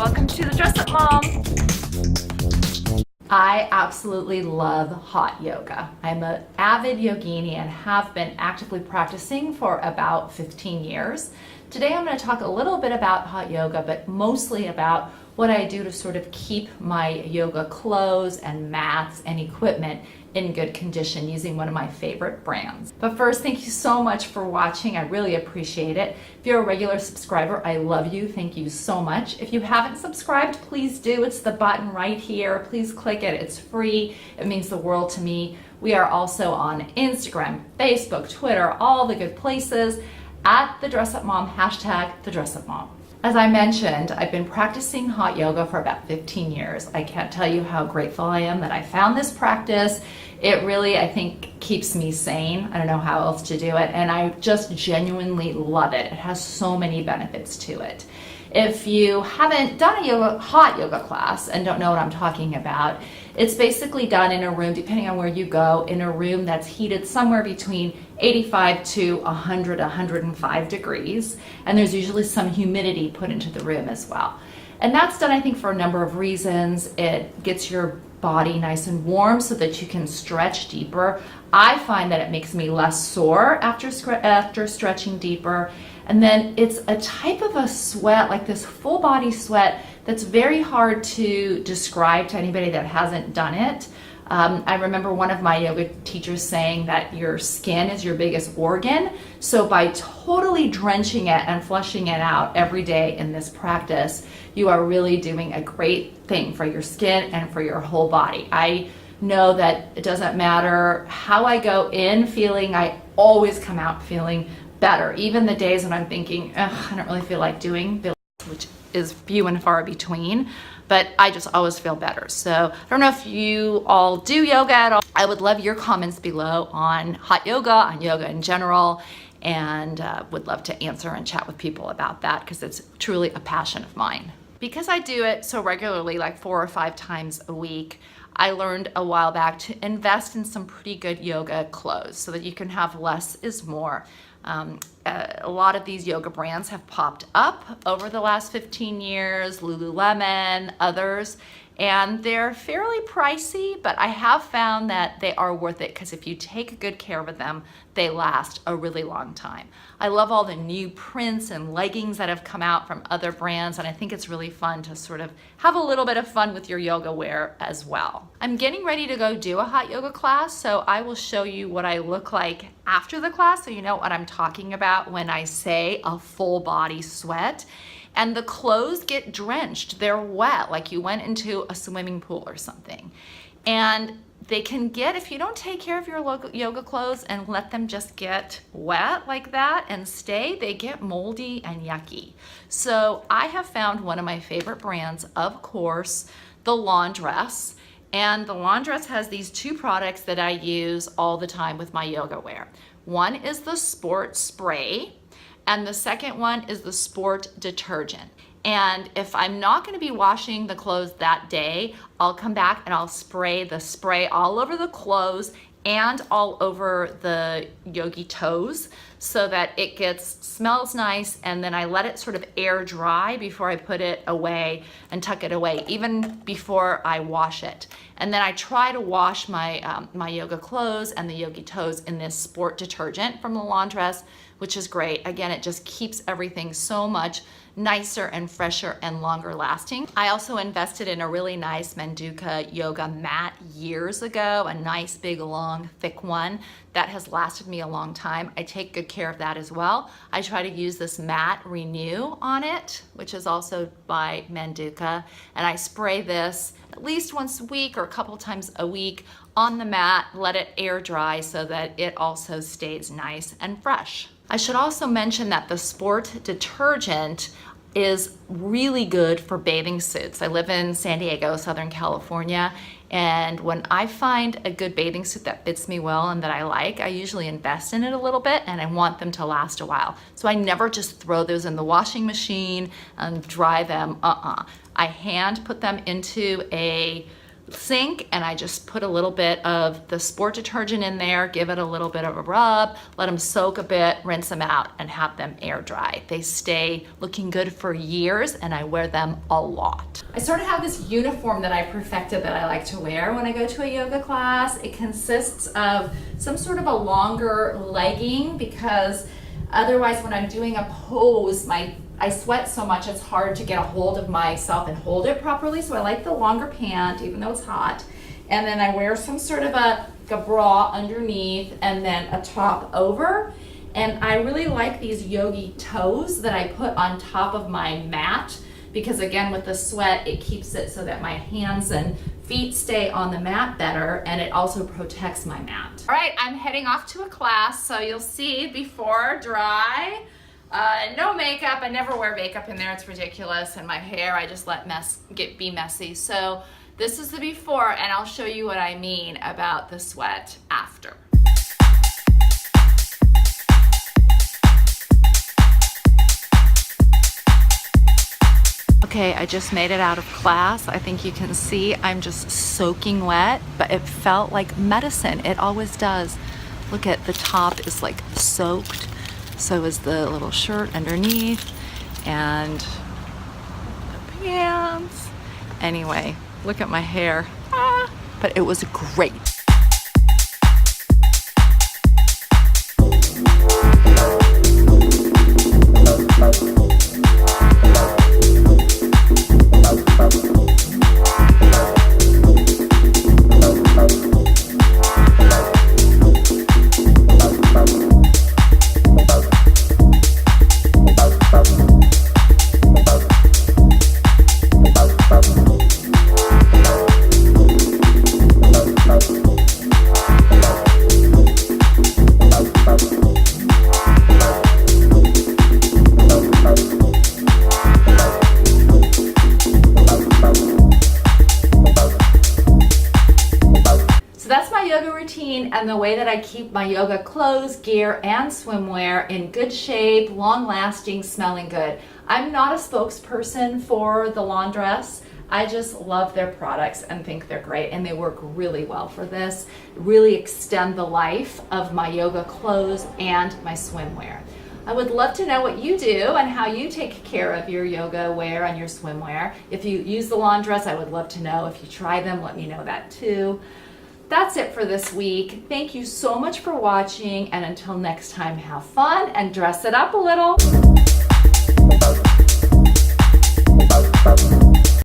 Welcome to the Dress Up Mom. I absolutely love hot yoga. I'm an avid yogini and have been actively practicing for about 15 years. Today I'm going to talk a little bit about hot yoga, but mostly about what I do to sort of keep my yoga clothes and mats and equipment in good condition using one of my favorite brands. But first, thank you so much for watching. I really appreciate it. If you're a regular subscriber, I love you. Thank you so much. If you haven't subscribed, please do. It's the button right here. Please click it. It's free. It means the world to me. We are also on Instagram, Facebook, Twitter, all the good places at the Dress Up Mom, hashtag the Dress Up Mom. As I mentioned, I've been practicing hot yoga for about 15 years. I can't tell you how grateful I am that I found this practice. It really, I think, keeps me sane. I don't know how else to do it, and I just genuinely love it. It has so many benefits to it. If you haven't done a hot yoga class and don't know what I'm talking about, it's basically done in a room, depending on where you go, in a room that's heated somewhere between 85 to 100, 105 degrees, and there's usually some humidity put into the room as well. And that's done, I think, for a number of reasons. It gets your body nice and warm so that you can stretch deeper. I find that it makes me less sore after stretching deeper. And then it's a type of a sweat, like this full body sweat, that's very hard to describe to anybody that hasn't done it. I remember one of my yoga teachers saying that your skin is your biggest organ. So by totally drenching it and flushing it out every day in this practice, you are really doing a great thing for your skin and for your whole body. I know that it doesn't matter how I go in feeling, I always come out feeling better. Even the days when I'm thinking, I don't really feel like doing this, which is few and far between, but I just always feel better. So I don't know if you all do yoga at all. I would love your comments below on hot yoga, on yoga in general, and would love to answer and chat with people about that because it's truly a passion of mine. Because I do it so regularly, like 4 or 5 times a week, I learned a while back to invest in some pretty good yoga clothes so that you can have less is more. A lot of these yoga brands have popped up over the last 15 years, Lululemon, others, and they're fairly pricey, but I have found that they are worth it because if you take good care of them, they last a really long time. I love all the new prints and leggings that have come out from other brands, and I think it's really fun to sort of have a little bit of fun with your yoga wear as well. I'm getting ready to go do a hot yoga class, so I will show you what I look like after the class so you know what I'm talking about when I say a full body sweat. And the clothes get drenched. They're wet, like you went into a swimming pool or something. And they can get, if you don't take care of your yoga clothes and let them just get wet like that and stay, they get moldy and yucky. So I have found one of my favorite brands, of course, the Laundress. And the Laundress has these 2 products that I use all the time with my yoga wear. One is the Sport Spray, and the second one is the Sport Detergent. And if I'm not going to be washing the clothes that day, I'll come back and I'll spray the spray all over the clothes and all over the yogi toes so that it smells nice, and then I let it sort of air dry before I put it away and tuck it away, even before I wash it. And then I try to wash my my yoga clothes and the yogi toes in this Sport Detergent from the Laundress, which is great. Again, it just keeps everything so much nicer and fresher and longer lasting. I also invested in a really nice Manduka yoga mat years ago, a nice big long thick one that has lasted me a long time. I take good care of that as well. I try to use this Matte Renew on it, which is also by Manduka, and I spray this at least once a week or a couple times a week on the mat, let it air dry so that it also stays nice and fresh. I should also mention that the Sport Detergent is really good for bathing suits. I live in San Diego, Southern California, and when I find a good bathing suit that fits me well and that I like, I usually invest in it a little bit, and I want them to last a while. So I never just throw those in the washing machine and dry them. I hand put them into a sink and I just put a little bit of the sport detergent in there, give it a little bit of a rub, let them soak a bit, rinse them out, and have them air dry. They stay looking good for years, and I wear them a lot. I sort of have this uniform that I perfected that I like to wear when I go to a yoga class. It consists of some sort of a longer legging, because otherwise when I'm doing a pose, I sweat so much it's hard to get a hold of myself and hold it properly. So I like the longer pant, even though it's hot. And then I wear some sort of a bra underneath and then a top over. And I really like these yogi toes that I put on top of my mat, because again, with the sweat, it keeps it so that my hands and feet stay on the mat better, and it also protects my mat. All right, I'm heading off to a class, so you'll see before dry. No makeup. I never wear makeup in there. It's ridiculous. And my hair, I just let be messy. So this is the before, and I'll show you what I mean about the sweat after. Okay, I just made it out of class. I think you can see I'm just soaking wet, but it felt like medicine. It always does. Look at the top is like soaked. So is the little shirt underneath and the pants. Anyway, look at my hair. But it was great. And the way that I keep my yoga clothes, gear, and swimwear in good shape, long-lasting, smelling good. I'm not a spokesperson for the Laundress. I just love their products and think they're great, and they work really well for this. Really extend the life of my yoga clothes and my swimwear. I would love to know what you do and how you take care of your yoga wear and your swimwear. If you use the Laundress, I would love to know. If you try them, let me know that too. That's it for this week. Thank you so much for watching, and until next time, have fun and dress it up a little.